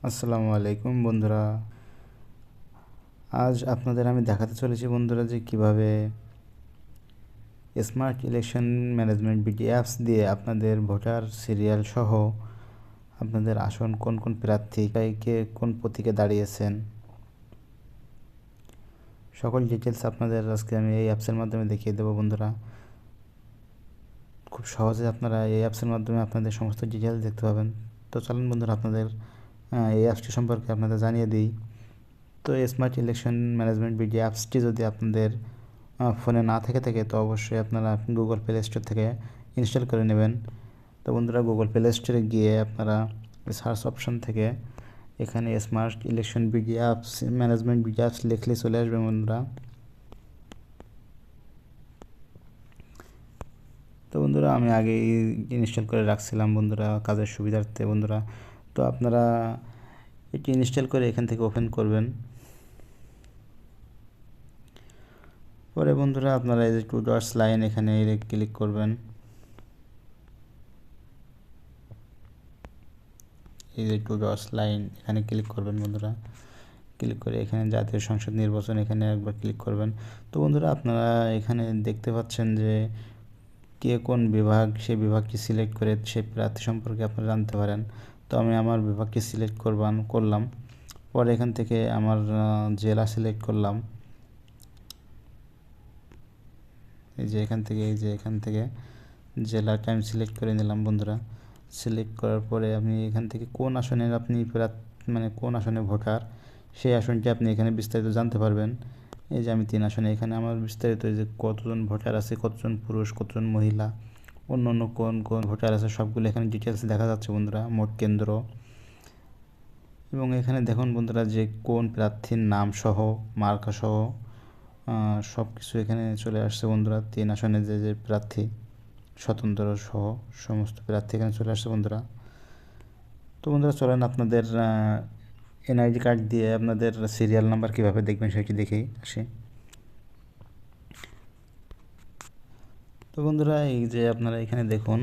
আসসালামু আলাইকুম বন্ধুরা। আজ আপনাদের আমি দেখাতে চলেছি বন্ধুরা যে কিভাবে smart election management BD apps দিয়ে আপনাদের ভোটার সিরিয়াল সহ আপনাদের আসন কোন কোন প্রার্থী কে কোন প্রতীকে দাঁড়িয়েছেন সকল ডিটেলস আপনাদের আজকে আমি এই অ্যাপসের মাধ্যমে দেখিয়ে দেবো বন্ধুরা। খুব সহজে আপনারা এই অ্যাপসের মাধ্যমে আপনাদের সমস্ত ডিটেলস দেখতে পাবেন। তো চলুন বন্ধুরা আপনাদের এই অ্যাপসটি সম্পর্কে আপনাদের জানিয়ে দিই। তো স্মার্ট ইলেকশন ম্যানেজমেন্ট বিডি অ্যাপসটি যদি আপনাদের ফোনে না থাকে তো অবশ্যই আপনারা গুগল প্লে স্টোর থেকে ইনস্টল করে নেবেন। তো বন্ধুরা গুগল প্লে স্টোরে গিয়ে আপনারা সার্চ অপশন থেকে এখানে smart election BD apps management BD apps লিখলে চলে আসবে বন্ধুরা। তো বন্ধুরা আমি আগেই ইনস্টল করে রাখছিলাম বন্ধুরা কাজের সুবিধার্থে বন্ধুরা। তো আপনারা এটি ইনস্টল করে এখান থেকে ওপেন করবেন। পরে বন্ধুরা আপনারা এই যে টু ডটস লাইন এখানে ক্লিক করবেন। এই যে টু ডটস লাইন এখানে ক্লিক করবেন বন্ধুরা। ক্লিক করে এখানে জাতীয় সংসদ নির্বাচন এখানে একবার ক্লিক করবেন। তো বন্ধুরা আপনারা এখানে দেখতে পাচ্ছেন যে কে কোন বিভাগ, সেই বিভাগটি সিলেক্ট করে সেই প্রার্থী সম্পর্কে আপনারা জানতে পারেন। তো আমি আমার বিভাগটি সিলেক্ট করলাম। পরে এখান থেকে আমার জেলা সিলেক্ট করলাম। এই যে এখান থেকে জেলাটা আমি সিলেক্ট করে নিলাম বন্ধুরা। সিলেক্ট করার পরে আপনি এখান থেকে কোন আসনের আপনি মানে কোন আসনে ভোটার সেই আসনটি আপনি এখানে বিস্তারিত জানতে পারবেন। এই যে আমি 3 আসনে এখানে আমার বিস্তারিত যে কতজন ভোটার আছে, কতজন পুরুষ, কতজন মহিলা, অন্য অন্য কোন কোন ভোটার আছে সবগুলো এখানে ডিটেলস দেখা যাচ্ছে বন্ধুরা, মোট কেন্দ্র। এবং এখানে দেখুন বন্ধুরা যে কোন প্রার্থীর নাম সহ মার্কা সহ সব কিছু এখানে চলে আসছে বন্ধুরা। 3 আসনে যে প্রার্থী স্বতন্ত্র সহ সমস্ত প্রার্থী এখানে চলে আসছে বন্ধুরা। তো বন্ধুরা চলেন আপনাদের এনআইডি কার্ড দিয়ে আপনাদের সিরিয়াল নাম্বার কীভাবে দেখবেন সেটি দেখেই আসি। তো বন্ধুরা এই যে আপনারা এখানে দেখুন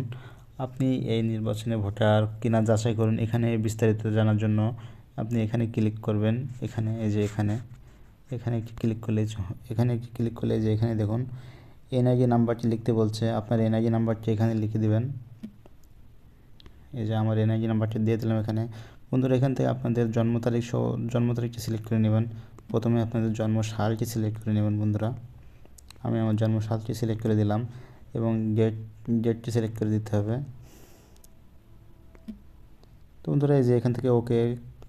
আপনি এই নির্বাচনে ভোটার কিনা যাচাই করুন। এখানে বিস্তারিত জানার জন্য আপনি এখানে ক্লিক করবেন। এখানে এই যে এখানে একটি ক্লিক করলে যে এখানে দেখুন এনআইডি নাম্বারটি লিখতে বলছে। আপনার এনআইডি নাম্বারটি এখানে লিখে দিবেন। এই যে আমার এনআইডি নাম্বারটি দিয়ে দিলাম এখানে। বন্ধুরা এখান থেকে আপনাদের জন্ম তারিখটি সিলেক্ট করে নেবেন। প্রথমে আপনাদের জন্ম সালটি সিলেক্ট করে নেবেন বন্ধুরা। আমি আমার জন্ম সালটি সিলেক্ট করে দিলাম এবং ডেটটি সিলেক্ট করে দিতে হবে। তো বন্ধুরা এই যে এখান থেকে ওকে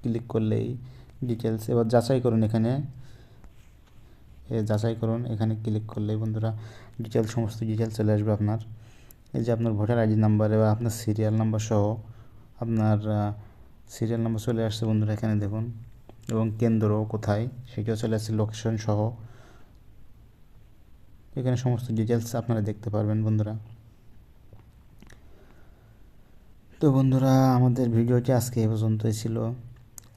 ক্লিক করলেই ডিটেলস এবার যাচাই করুন। এখানে যাচাই করুন এখানে ক্লিক করলেই বন্ধুরা সমস্ত ডিটেলস চলে আসবে আপনার। এই যে আপনার ভোটার আইডি নাম্বার এবং আপনার সিরিয়াল নাম্বার সহ আপনার সিরিয়াল নাম্বার চলে আসছে বন্ধুরা এখানে দেখুন। এবং কেন্দ্র কোথায় সেটাও চলে আসছে লোকেশন সহ। এখানে সমস্ত ডিটেলস আপনারা দেখতে পারবেন বন্ধুরা। তো বন্ধুরা আমাদের ভিডিওটি আজকে এই পর্যন্তই ছিল।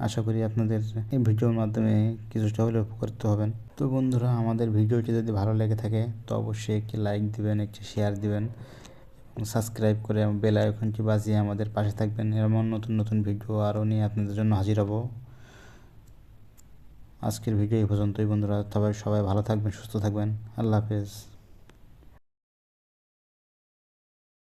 আশা করি আপনাদের এই ভিডিওর মাধ্যমে কিছুটা হলেও উপকৃত হবেন। তো বন্ধুরা আমাদের ভিডিওটি যদি ভালো লেগে থাকে তো অবশ্যই একটি লাইক দিবেন, একটি শেয়ার দিবেন এবং সাবস্ক্রাইব করে বেল আইকনটি বাজিয়ে আমাদের পাশে থাকবেন। এমন নতুন নতুন ভিডিও আরও নিয়ে আপনাদের জন্য হাজির হব। আজকের ভিডিও এই পর্যন্তই বন্ধুরা। তবে সবাই ভালো থাকবেন, সুস্থ থাকবেন। আল্লাহ হাফেজ।